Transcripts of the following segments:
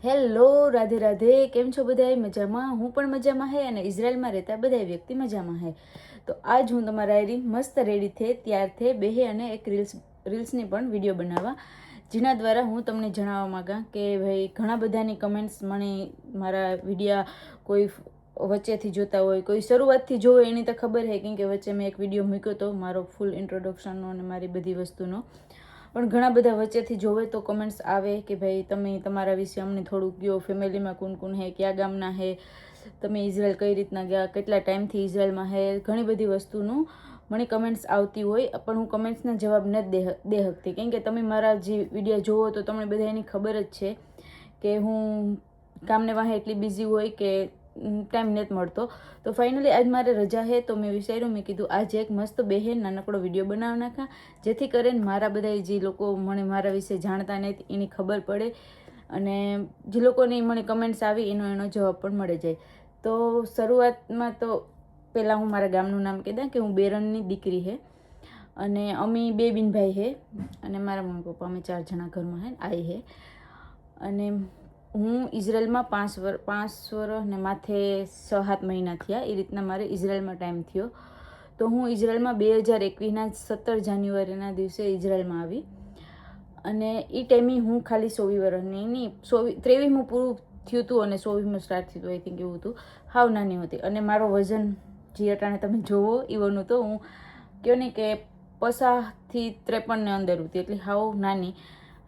Hello, Radhe Radhe. કેમ છો બધાય? મજામાં? હું પણ મજામાં હે અને ઇઝરાયલમાં રહેતા બધા વ્યક્તિ મજામાં હે. તો આજ હું તમારા આરી મસ્ત રેડી થે ત્યાર થે બેહે અને એક રીલ્સની પણ વિડીયો બનાવવા, જેના દ્વારા હું તમને જણાવવા માંગા કે ભાઈ ઘણા બધાની કમેન્ટ્સ મને મારા વિડીયા કોઈ વચ્ચેથી જોતા હોય, કોઈ શરૂઆતથી જોવે એની તો ખબર હે, કેમ કે વચ્ચે મેં એક વિડીયો મૂક્યો હતો મારો ફૂલ ઇન્ટ્રોડક્શનનો અને મારી બધી વસ્તુનો. પણ ઘણા બધા વચ્ચેથી જોવે તો કમેન્ટ્સ આવે કે ભાઈ તમે તમારા વિશે અમને થોડુંક કહો, ફેમિલીમાં કોણ કોણ હે, કયા ગામના હે, તમે ઇઝરાયલ કઈ રીતના ગયા, કેટલા ટાઈમથી ઇઝરાયલમાં હે, ઘણી બધી વસ્તુનું મને કમેન્ટ્સ આવતી હોય. પણ હું કમેન્ટ્સના જવાબ નથી દે શકતી, કેમ કે તમે મારા જે વિડીયો જોવો તો તમને બધા એની ખબર જ છે કે હું કામને વાહે એટલી બિઝી હોય કે ટાઈમ નથી મળતો. તો ફાઇનલી આજ મારે રજા છે, તો મેં વિચાર્યું, મેં કીધું આજે એક મસ્ત બેહેન નાનકડો વિડીયો બનાવી નાખા, જેથી કરીને મારા બધા જે લોકો મને મારા વિશે જાણતા નથી એની ખબર પડે અને જે લોકોની મને કમેન્ટ્સ આવી એનો જવાબ પણ મળી જાય. તો શરૂઆતમાં તો પહેલાં હું મારા ગામનું નામ કહી દઉં કે હું બેરણની દીકરી હે અને અમે 2 બિનભાઈ હે અને મારા મમ્મી પપ્પા અમે 4 જણા ઘરમાં હે, આઈ હે. અને હું ઇઝરાયલમાં 5 વર્ષ ને માથે 6-7 મહિના થયા, એ રીતના મારે ઇઝરાયલમાં ટાઈમ થયો. તો હું ઇઝરાયલમાં 2021ના 17 જાન્યુઆરીના દિવસે ઇઝરાયલમાં આવી અને એ ટાઈમે હું ખાલી 24 વર્ષની નહીં, 23મું પૂરું થયું હતું અને 24મું સ્ટાર્ટ થયું હતું, આઈ થિંક એવું હતું. હાવ નાની હતી અને મારો વજન જે અટાણે તમે જોવો એવોનું તો હું કહો ને કે 50-53 અંદર હતી, એટલે હાવ નાની.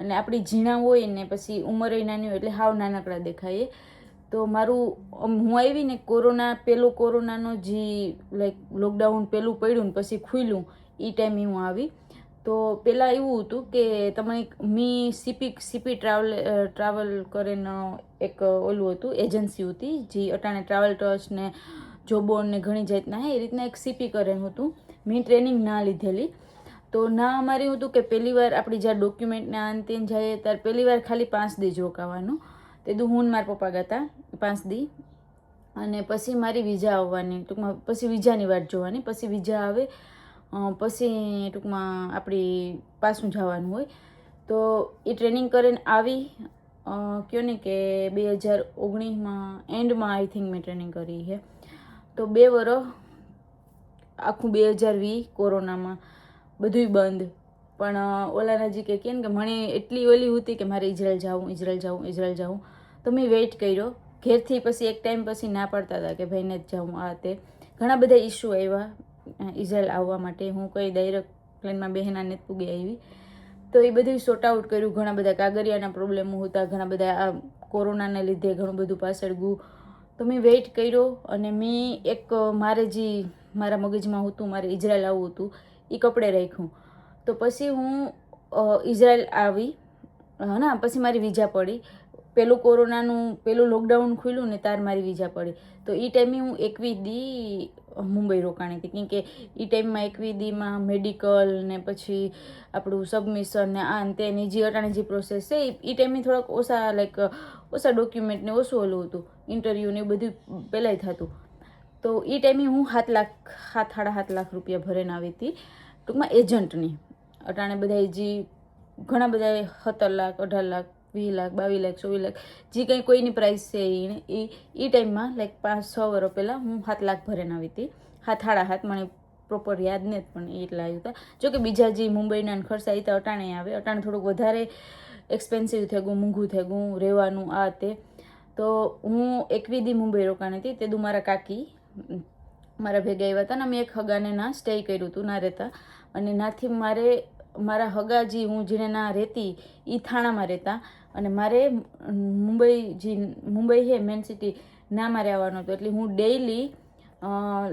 અને આપણી ઝીણા હોય ને પછી ઉંમરે નાની હોય એટલે હાવ નાનકડા દેખાય. તો મારું હું આવી ને કોરોનાનો જે લાઈક લોકડાઉન પહેલું પડ્યું ને પછી ખુલ્યું એ ટાઈમે હું આવી. તો પહેલાં એવું હતું કે તમે સીપી ટ્રાવેલ કરીને એક ઓલું હતું, એજન્સી હતી જે અટાણે ટ્રાવેલ ટ્રસ્ટ ને જોબોન ને ઘણી જાતના હે, એ રીતના એક સીપી કરેલું હતું. મેં ટ્રેનિંગ ના લીધેલી, તો ના અમારે એવું હતું કે પહેલી વાર આપણી જ્યાં ડોક્યુમેન્ટના અંતે જાય ત્યારે પહેલી વાર ખાલી 5 દી રોકાવાનું. તે હું મારા પપ્પા ગયા 5 દી અને પછી મારી વિઝા આવવાની, ટૂંકમાં પછી વિઝાની વાટ જોવાની. પછી વિઝા આવે પછી ટૂંકમાં આપણી પાછું જવાનું હોય. તો એ ટ્રેનિંગ કરીને આવી, કહો ને કે 2019માં એન્ડમાં આઈ થિંક મેં ટ્રેનિંગ કરી છે. તો 2 વર્ષ આખું 2020 કોરોનામાં બધુંય બંધ. પણ ઓલા નજીક કહે ને કે મને એટલી ઓલી હતી કે મારે ઇઝરાયલ જાઉં. તો મેં વેઇટ કર્યો ઘેરથી. પછી એક ટાઈમ પછી ના પાડતા હતા કે ભાઈને જ જાઉં, આ તે ઘણા બધા ઇસ્યુ આવ્યા ઇઝરાયલ આવવા માટે. હું કઈ ડાયરેક્ટ પ્લેનમાં બહેના નથી પૂગી આવી, તો એ બધું સોર્ટ આઉટ કર્યું. ઘણા બધા કાગળિયાના પ્રોબ્લેમો હતા, ઘણા બધા આ કોરોનાને લીધે ઘણું બધું પાછળ ગયું. તો મેં વેઇટ કર્યો અને મેં એક મારા મગજમાં હતું મારે ઇઝરાયલ આવવું હતું, એ કપડે રાખ્યું. તો પછી હું ઇઝરાયલ આવી ના, પછી મારી વિઝા પડી. પેલું લોકડાઉન ખુલ્યું ને તાર મારી વિઝા પડી. તો એ ટાઈમે હું 21 દી મુંબઈ રોકાણી હતી, કેમ કે એ ટાઈમમાં 21 દીમાં મેડિકલ ને પછી આપણું સબમિશન ને આ ને તેની જે અટાણી જે પ્રોસેસ છે એ ટાઈમે થોડાક ઓછા ડોક્યુમેન્ટ ને ઓછું ઓલું હતું, ઇન્ટરવ્યૂ ને એ બધું પહેલાંય થતું. તો એ ટાઈમે હું 7.5 લાખ રૂપિયા ભરીને આવી હતી, ટૂંકમાં એજન્ટની. અટાણે બધા જે ઘણા બધા 17 લાખ, 18 લાખ, 20 લાખ, 22 લાખ, 24 લાખ જે કંઈ કોઈની પ્રાઇસ છે એ ટાઈમમાં લાઈક 5-6 વર્ષ પહેલાં હું 7 લાખ ભરીને આવી હતી. 7.5 મને પ્રોપર યાદ નથી, પણ એટલા આવ્યા હતા. જોકે બીજા જે મુંબઈના ખર્ચા એ તો અટાણે આવે, અટાણે થોડુંક વધારે એક્સપેન્સિવ થઈ ગયું, મોંઘું થઈ ગયું રહેવાનું આ તે. તો હું 21 દી મુંબઈ રોકાણી હતી. તે મારા કાકી મારા ભેગા આવ્યા હતા ને મેં એક હગાને ના સ્ટે કર્યું હતું, ના રહેતા. અને નાથી મારા હગા જે હું જેને ના રહેતી એ થાણામાં રહેતા અને મારે મુંબઈ છે મેન સિટી ના મારે આવવાનું હતું. એટલે હું ડેઈલી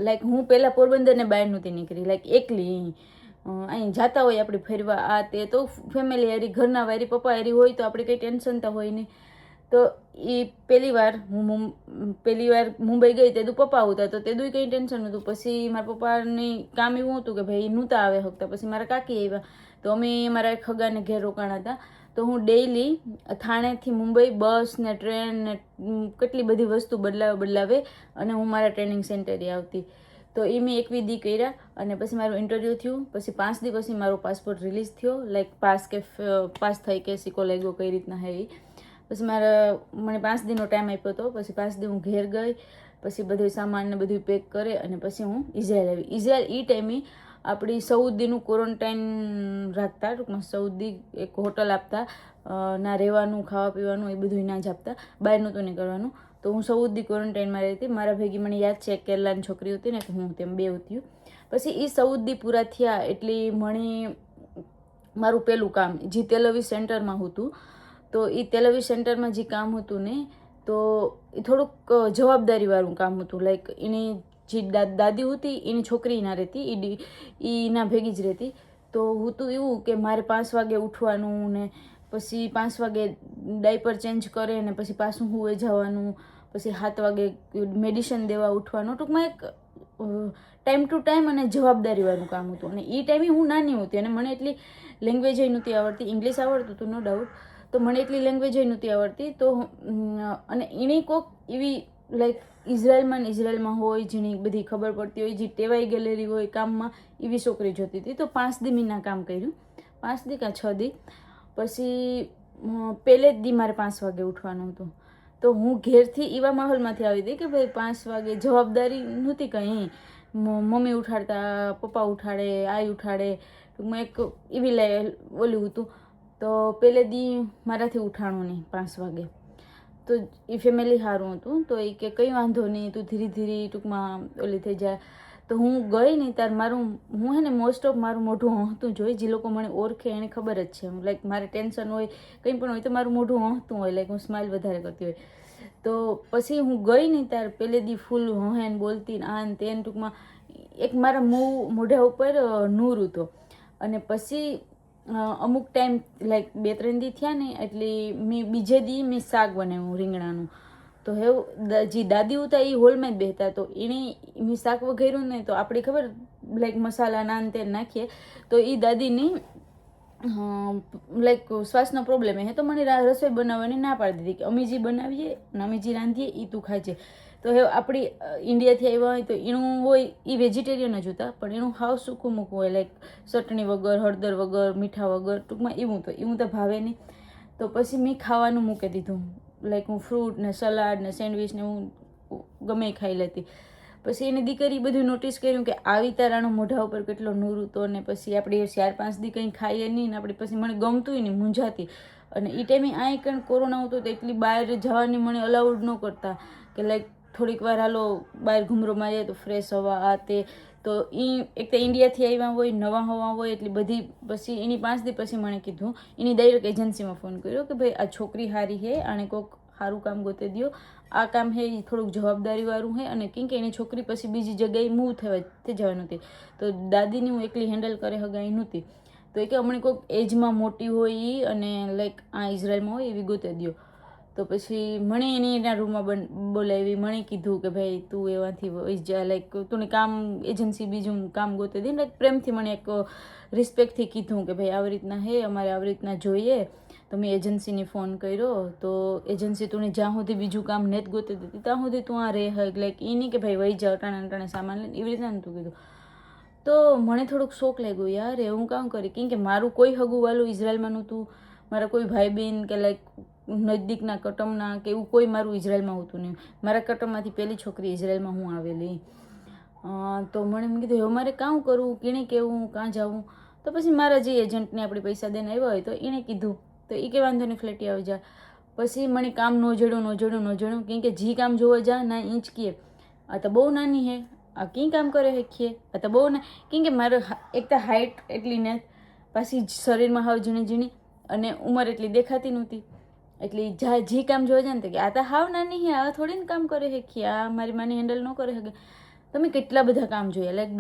લાઈક હું પહેલાં પોરબંદરને બહાર નહોતી નીકળી, લાઈક એકલી. અહીં જતા હોય આપણે ફરવા આ તે તો ફેમિલી હારી, ઘરના વારી, પપ્પા હારી હોય તો આપણે કંઈ ટેન્શન તો હોય નહીં. તો એ પહેલી વાર મુંબઈ ગઈ તે પપ્પા આવતા, તો તે કંઈ ટેન્શન નહોતું. પછી મારા પપ્પાની કામ એવું હતું કે ભાઈ નહોતા આવે શકતા. પછી મારા કાકી આવ્યા, તો અમે મારા એક ખગાને ઘેર રોકાણા હતા. તો હું ડેઈલી થાણેથી મુંબઈ બસ ને ટ્રેન ને કેટલી બધી વસ્તુ બદલાવે અને હું મારા ટ્રેનિંગ સેન્ટરે આવતી. તો એ મેં 21 દી કર્યા અને પછી મારું ઇન્ટરવ્યૂ થયું. પછી 5 દી પછી મારો પાસપોર્ટ રિલીઝ થયો, લાઈક પાસ થઈ કે સિક્કો લાગ્યો કઈ રીતના હે. પછી મને 5 દીનો ટાઈમ આપ્યો હતો. પછી 5 દી હું ઘેર ગઈ, પછી બધું સામાન ને બધું પેક કરે અને પછી હું ઇઝરાયલ આવી. ઇઝરાયલ એ ટાઈમે આપણી 14 દીનું ક્વોરન્ટાઇન રાખતા, ટૂંકમાં 14 દી એક હોટલ આપતા, ના રહેવાનું ખાવા પીવાનું એ બધું ના જ આપતા, બહાર નહોતું નીકળવાનું. તો હું 14 દી ક્વોરન્ટાઇનમાં રહી હતી. મારા ભેગી મને યાદ છે કેરલાની છોકરી હતી ને, હું તેમ 2 હતી. પછી એ 14 દી પૂરા થયા એટલે મને મારું પહેલું કામ જે તેલવી સેન્ટરમાં હતું, તો એ તેલવી સેન્ટરમાં જે કામ હતું ને, તો એ થોડુંક જવાબદારીવાળું કામ હતું. લાઈક એની જે દાદી હતી એની છોકરી ના રહેતી, એના ભેગી જ રહેતી. તો હતું એવું કે મારે 5 વાગે ઉઠવાનું ને પછી 5 વાગે ડાયપર ચેન્જ કરે ને પછી પાછું હુએ જવાનું, પછી 7 વાગે મેડિસિન દેવા ઉઠવાનું. ટૂંકમાં એક ટાઈમ ટુ ટાઈમ અને જવાબદારીવાળું કામ હતું. અને એ ટાઈમે હું નાની હતી અને મને એટલી લેંગ્વેજ નહોતી આવડતી. ઇંગ્લિશ આવડતું હતું નો ડાઉટ, તો મને એટલી લેંગ્વેજ નહોતી આવડતી. તો અને એની કોક એવી લાઈક ઇઝરાયલમાં હોય જેની બધી ખબર પડતી હોય, જે ટેવાઈ ગયેલી હોય કામમાં, એવી છોકરી જોતી હતી. તો 5 દી મેં કામ કર્યું, 5 દી કાં 6 દી. પછી પહેલે જ દી મારે 5 વાગે ઉઠવાનું હતું. તો હું ઘેરથી એવા માહોલમાંથી આવી હતી કે ભાઈ 5 વાગે જવાબદારી નહોતી કંઈ. મમ્મી ઉઠાડતા, પપ્પા ઉઠાડે, આઈ ઉઠાડે, ટૂંકમાં એક એવી ઓલું હતું. તો પહેલે દી મારાથી ઉઠાણું નહીં 5 વાગે. તો એ ફેમિલી સારું હતું. તો એ કે કંઈ વાંધો નહીં, તું ધીરે ધીરે ટૂંકમાં ઓલી થઈ જાય. તો હું ગઈ નહીં ત્યારે હું હે ને મોસ્ટ ઓફ મારું મોઢું હસતું જ હોય. જે લોકો મને ઓળખે એને ખબર જ છે. લાઈક મારે ટેન્શન હોય કંઈ પણ હોય તો મારું મોઢું હસતું હોય, લાઈક હું સ્માઇલ વધારે કરતી હોય. તો પછી હું ગઈ નહીં ત્યારે પહેલે દી ફૂલ હહેન બોલતી આન તેન, ટૂંકમાં એક મારા મોઢા ઉપર નૂર હતો. અને પછી અમુક ટાઈમ લાઈક 2-3 દી થયા ને એટલે બીજે દી મેં શાક બનાવ્યું રીંગણાનું. તો જે દાદી હતા એ હોલમાં જ બેહતા. તો એણે મેં શાક વઘાર્યું ને, તો આપણે ખબર લાઈક મસાલા નાન તેલ નાખીએ, તો એ દાદીની લાઈક શ્વાસનો પ્રોબ્લેમ હે. તો મને રસોઈ બનાવવાની ના પાડી દીધી કે અમે જે બનાવીએ ને અમે જે રાંધીએ એ તું ખાજે. તો આપણી ઇન્ડિયાથી આવ્યા હોય તો એનું હોય એ વેજીટેરિયન જ હતા, પણ એનું હાવ સૂકું મૂકવું હોય, લાઈક ચટણી વગર, હળદર વગર, મીઠા વગર, ટૂંકમાં એવું તો ભાવે નહીં. તો પછી મેં ખાવાનું મૂકી દીધું. લાઈક હું ફ્રૂટ ને સલાડ ને સેન્ડવિચ ને હું ગમે ખાઈ લેતી. પછી એની દીકરી બધું નોટિસ કર્યું કે આવી તારાનો મોઢા ઉપર કેટલો નૂર હતો. ને પછી આપણે 4-5 દી કંઈ ખાઈએ નહીં ને આપણે પછી મને ગમતું નહીં, મૂંઝાતી. અને એ ટાઈમે આ કંઈ કોરોના હતો તો એટલી બહાર જવાની મને અલાઉડ ન કરતા કે લાઈક થોડીક વાર હાલો બહાર ઘૂમરો મારીએ તો ફ્રેશ હવા આ તે. તો એ એક તો ઇન્ડિયાથી આવ્યા હોય, નવા હવા હોય, એટલી બધી. પછી એની 5 દી પછી મને કીધું, એની ડાયરેક્ટ એજન્સીમાં ફોન કર્યો કે ભાઈ આ છોકરી સારી છે, આને કોઈક સારું કામ ગોતી દો. આ કામ છે એ થોડુંક જવાબદારીવાળું છે. અને કેમ કે એની છોકરી પછી બીજી જગ્યાએ મૂવ થઈ જવાની હતી. તો દાદીની હું એકલી હેન્ડલ કરે હગાઈ નહોતી. તો એ કે હમણાં કોઈક એજમાં મોટી હોય એ અને લાઈક આ ઇઝરાયલમાં હોય એવી ગોતી દો. તો પછી મને એના રૂમમાં બોલાવી. મને કીધું કે ભાઈ તું એવાથી લાઈક તું કામ એજન્સી બીજું કામ ગોતી દે. લાઈક પ્રેમથી મને એક રિસ્પેક્ટથી કીધું કે ભાઈ આવી રીતના હે, અમારે આવી રીતના જોઈએ. તો મેં એજન્સીને ફોન કર્યો. તો એજન્સી તું જ્યાં સુધી બીજું કામ ને જ ગોતી દીધી ત્યાં સુધી તું આ રહે. લાઈક એ નહીં કે ભાઈ વહી જાઓ અટાણે સામાન લઈને, એવી રીતના નહોતું કીધું. તો મને થોડુંક શોખ લાગ્યું યાર એવું કામ કરી. કેમ કે મારું કોઈ હગું વાલું ઇઝરાયલમાં નહોતું, મારા કોઈ ભાઈ બહેન કે લાઈક નજદીકના કટમના કે એવું કોઈ મારું ઇઝરાયલમાં હોતું નહીં. મારા કટમમાંથી પહેલી છોકરી ઇઝરાયલમાં હું આવેલી. તો મને એમ કીધું હવે મારે કામ કરવું, કેણે કેવું, કાં જવું. તો પછી મારા જે એજન્ટને આપણે પૈસા દઈને આવ્યા હોય તો એણે કીધું. તો એ કે વાંધો નહીં ફ્લેટી આવી જા. પછી મને કામ ન જડ્યું. કેમ કે જે કામ જોવા જા ના ઇંચ કીએ આ તો બહુ નાની હે, આ કંઈ કામ કરે શીખીએ આ તો બહુ ના. કેમ કે મારે એક તો હાઇટ એટલી ને પાછી શરીરમાં હાવ ઝીણી અને ઉંમર એટલી દેખાતી નહોતી. એટલે જે કામ જોવા જાય ને તો કે આ તો હાવ નાની હે, આ થોડીને કામ કરે શીખીએ, આ મારી માને હેન્ડલ ન કરે શકે. તમે કેટલા બધા કામ જોયા. લાઈક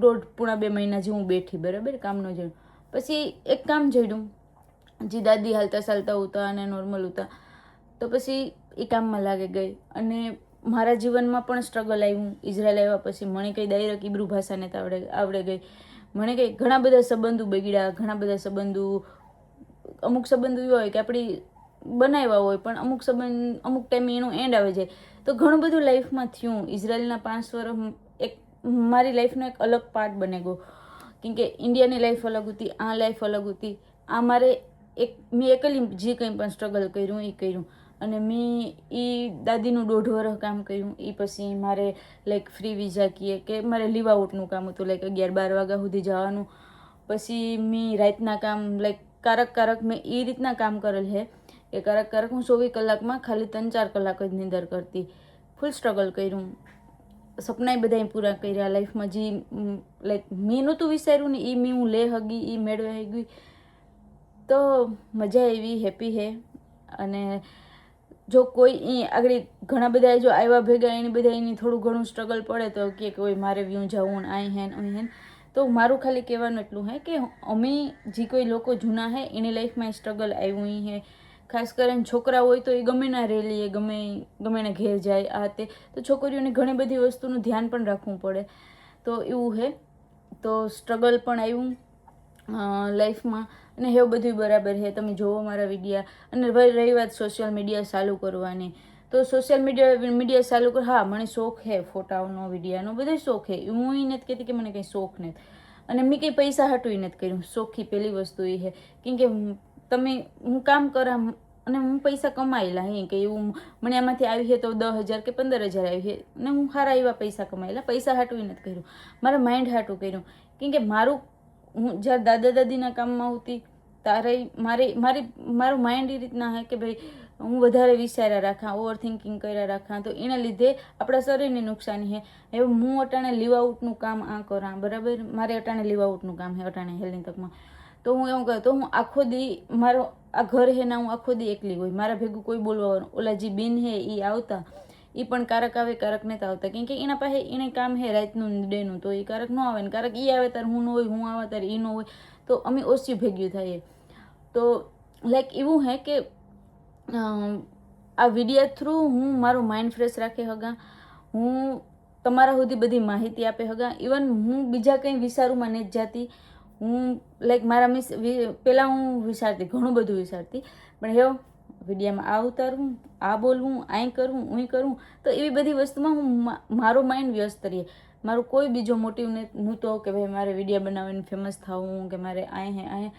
દોઢ પૂણા 2 મહિના જે હું બેઠી બરાબર કામ ન જોયું. પછી એક કામ જોયું જે દાદી હાલતા ચાલતા હતા અને નોર્મલ હતા. તો પછી એ કામમાં લાગી ગઈ. અને મારા જીવનમાં પણ સ્ટ્રગલ આવ્યું. ઇઝરાયલ આવ્યા પછી મને કંઈ ડાયરેક્ટ ઇબ્રુ ભાષાને તો આવડે ગઈ. મને કંઈ ઘણા બધા સંબંધો બગડ્યા. ઘણા બધા સંબંધો, અમુક સંબંધો એવા હોય કે આપણી બનાવ્યા હોય પણ અમુક ટાઈમે એનું એન્ડ આવી જાય. તો ઘણું બધું લાઈફમાં થયું. ઇઝરાયલના 5 વર્ષ એક મારી લાઈફનો એક અલગ પાર્ટ બની ગયો. કેમ કે ઇન્ડિયાની લાઈફ અલગ હતી, આ લાઈફ અલગ હતી. આ મારે મેં એકલી જે કંઈ પણ સ્ટ્રગલ કર્યું એ કર્યું. અને મેં એ દાદીનું 1.5 વર્ષ કામ કર્યું. એ પછી મારે લાઈક ફ્રી વિઝા કહીએ કે મારે લીવ આઉટનું કામ હતું, લાઈક 11-12 વાગ્યા સુધી જવાનું. પછી મેં રાતના કામ લાઈક કારક મેં એ રીતના કામ કરેલ છે કે કારક હું 24 કલાકમાં ખાલી 3-4 કલાક જ નીંદર કરતી. ફૂલ સ્ટ્રગલ કર્યું, સપનાય બધા પૂરા કર્યા લાઈફમાં. જે લાઈક મેં નહોતું વિચાર્યું ને એ મેં હું લે હગી, એ મેળવે ગઈ. તો મજા આવી, હેપી હે. અને જો કોઈ આગળ ઘણા બધા જો આવ્યા ભેગા એની બધા એની થોડું ઘણું સ્ટ્રગલ પડે તો કે કોઈ મારે વ્યૂ જવું આઈ હેન અહીં હેન. તો મારું ખાલી કહેવાનું એટલું હે કે અમે જે કોઈ લોકો જૂના હે એની લાઈફમાં સ્ટ્રગલ આવ્યું હે. ખાસ કરીને છોકરા હોય તો એ ગમે ના રેલી એ ગમે ના ઘેર જાય આ તે. તો છોકરીઓને ઘણી બધી વસ્તુનું ધ્યાન પણ રાખવું પડે. તો એવું હે. તો સ્ટ્રગલ પણ આવ્યું લાઈફમાં અને એવું બધું બરાબર છે. તમે જોવો મારા વિડીયા. અને રહી વાત સોશિયલ મીડિયા ચાલુ કરવાની, તો સોશિયલ મીડિયા ચાલુ કર, હા મને શોખ છે ફોટાઓનો, વિડીયાનો, બધો શોખ છે. હું એ નથી કહેતી કે મને કંઈ શોખ નથી. અને મેં કંઈ પૈસા હાટું એ નથી કર્યું. શોખી પહેલી વસ્તુ એ છે કેમ કે હું કામ કરા અને હું પૈસા કમાયેલા હે કે એવું મને આમાંથી આવી છે તો 10,000 કે 15,000 આવી છે અને હું સારા એવા પૈસા કમાયેલા. પૈસા હાટું એ નથી કર્યું, મારા માઇન્ડ હાટું કર્યું. કેમ કે હું જ્યારે દાદા દાદીના કામમાં આવતી ત્યારે મારું માઇન્ડ એ રીતના હે કે ભાઈ હું વધારે વિચાર્યા રાખા, ઓવર થિંકિંગ કર્યા રાખા. તો એના લીધે આપણા શરીરને નુકસાની છે. હવે હું અટાણે લીવ આઉટનું કામ આ કરા, બરાબર. મારે અટાણે લીવ આઉટનું કામ છે અટાણે હેલ્થની તકમાં. તો હું એવું કહું તો હું આખો દી મારો આ ઘર હે ના હું આખો દી એકલી હોય. મારા ભેગું કોઈ બોલવાનું. ઓલા જે બિન હે એ આવતા, એ પણ કારક આવે, કારક નથી આવતા. કેમ કે એના પાસે એને કામ હે રાતનું ડેનું, તો એ કારક ન આવે ને કારક એ આવે ત્યારે હું ન હોય, હું આવે ત્યારે એ ન હોય. તો અમે ઓછી ભેગ્યું થઈએ. તો લાઈક એવું હે કે આ વિડીયા થ્રુ હું મારું માઇન્ડ ફ્રેશ રાખે હગા, હું તમારા સુધી બધી માહિતી આપે હગા. ઇવન હું બીજા કંઈ વિચારુંમાં નથી જાતી. હું લાઈક મારા પહેલાં હું વિચારતી, ઘણું બધું વિચારતી, પણ હેવો વિડીયામાં આ ઉતારવું, આ બોલવું, આઈ કરવું, હું કરું. તો એવી બધી વસ્તુમાં હું મારો માઇન્ડ વ્યસ્ત રહીએ. મારું કોઈ બીજો મોટિવ નહોતો કે ભાઈ મારે વિડીયા બનાવીને ફેમસ થવું કે મારે આય.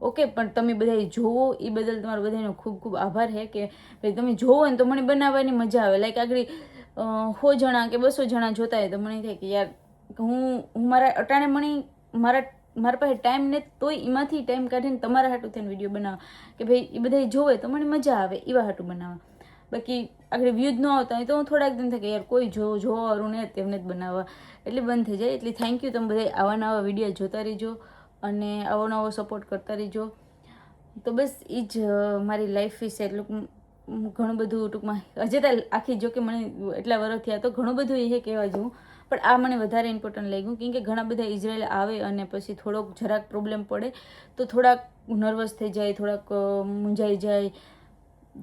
ઓકે, પણ તમે બધા જોવો એ બદલ તમારો બધાનો ખૂબ ખૂબ આભાર છે કે ભાઈ તમે જોવો ને તો મને બનાવવાની મજા આવે. લાઈક આગળ 100 જણા કે 200 જણા જોતા હોય તો મને થાય કે યાર હું મારા અટાણે મારા પાસે ટાઈમ ને તોય એમાંથી ટાઈમ કાઢીને તમારા હાટું થઈને વિડીયો બનાવવા કે ભાઈ એ બધા જોવે તો મને મજા આવે એવા હાટું બનાવવા. બાકી આગળ વ્યૂઝ ન આવતા હોય તો હું થોડાક દિન થાય કે યાર કોઈ જોવાવાળું ને તેમને જ બનાવવા, એટલે બંધ થઈ જાય. એટલે થેન્ક યુ, તમે બધા આવા નવા વિડીયો જોતા રહીજો અને આવો નવો સપોર્ટ કરતા રહીજો. તો બસ એ જ મારી લાઈફ વિશે એટલું ઘણું બધું ટૂંકમાં હજી તો આખી, જો કે મને એટલા વર્ષ થયા તો ઘણું બધું એ કહેવા જેવું, પણ આ મને વધારે ઇમ્પોર્ટન્ટ લાગ્યું. કેમ કે ઘણા બધા ઇઝરાયલ આવે અને પછી થોડોક જરાક પ્રોબ્લેમ પડે તો થોડાક નર્વસ થઈ જાય, થોડાક મૂંઝાઈ જાય.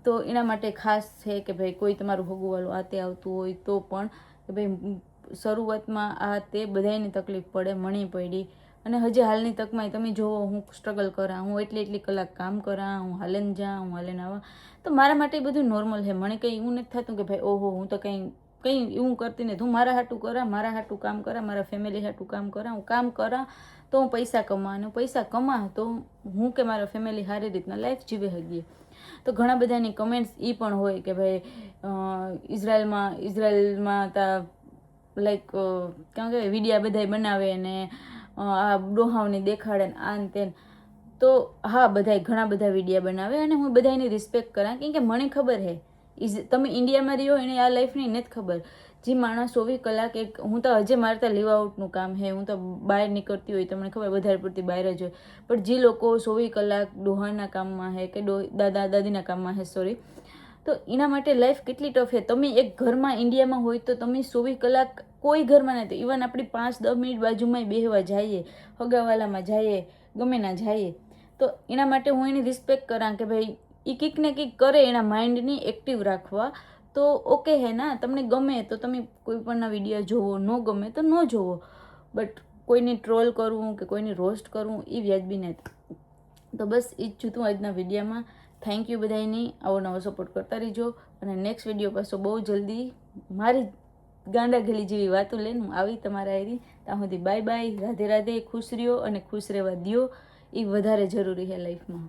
તો એના માટે ખાસ છે કે ભાઈ કોઈ તમારું ભોગવવાળું આ તે આવતું હોય તો પણ કે ભાઈ શરૂઆતમાં આ તે બધાની તકલીફ પડે, મણી પડી. અને હજી હાલની તકમાં તમે જોવો હું સ્ટ્રગલ કરા, હું એટલી કલાક કામ કરા, હું હાલેન જા, હું હાલેન આવા. તો મારા માટે બધું નોર્મલ છે. મને કંઈ એવું નથી થતું કે ભાઈ ઓહો હું તો કંઈ એવું કરતી નથી. હું મારા હાટું કરા, મારા હાટું કામ કરા, મારા ફેમિલી હાટું કામ કરા. હું કામ કરા તો હું પૈસા કમા, અને પૈસા કમા તો હું કે મારા ફેમિલી સારી રીતના લાઈફ જીવે શકીએ. તો ઘણા બધાની કમેન્ટ્સ એ પણ હોય કે ભાઈ ઇઝરાયલમાં તા લાઈક કેમ કે વિડીયા બધા બનાવે ને આ ડોહાવને દેખાડે ને આ ને તેન. તો હા, ઘણા બધા વિડીયા બનાવે અને હું બધાની રિસ્પેક્ટ કરા. કેમ કે મને ખબર છે તમે ઇન્ડિયામાં રહ્યો એને આ લાઈફની નથી ખબર. જે માણસ 24 કલાક હું તો હજે મારે ત્યાં લીવ આઉટનું કામ છે, હું તો બહાર નીકળતી હોય તમને ખબર વધારે પડતી બહાર જ હોય. પણ જે લોકો 24 કલાક ડોહાના કામમાં છે કે દાદા દાદીના કામમાં છે સોરી, તો એના માટે લાઈફ કેટલી ટફ છે. તમે એક ઘરમાં ઇન્ડિયામાં હોય તો તમે 24 કલાક કોઈ ઘરમાં નથી. ઇવન આપણી 5-10 મિનિટ બાજુમાં બેહવા જઈએ, હગાવાલામાં જઈએ, ગમે ના જઈએ, તો એના માટે હું એની રિસ્પેક્ટ કરા કે ભાઈ એ કંઈક ને કંઈક કરે એના માઇન્ડની એક્ટિવ રાખવા. તો ઓકે હે ના, તમને ગમે તો તમે કોઈ પણના વિડીયો જોવો, ન ગમે તો ન જોવો. બટ કોઈને ટ્રોલ કરવું કે કોઈને રોસ્ટ કરવું એ વ્યાજબી નથી. તો બસ એ જ છું આજના વિડીયોમાં. થેન્ક યુ બધાની, આવો નવો સપોર્ટ કરતા રહીજો. અને નેક્સ્ટ વિડીયો પાછો બહુ જલ્દી મારી ગાંડાગેલી જેવી વાતો લઈને હું આવી તમારા એરી. ત્યાં સુધી બાય બાય, રાધે રાધે, ખુશ રહ્યો અને ખુશ રહેવા દ્યો, એ વધારે જરૂરી છે લાઈફમાં.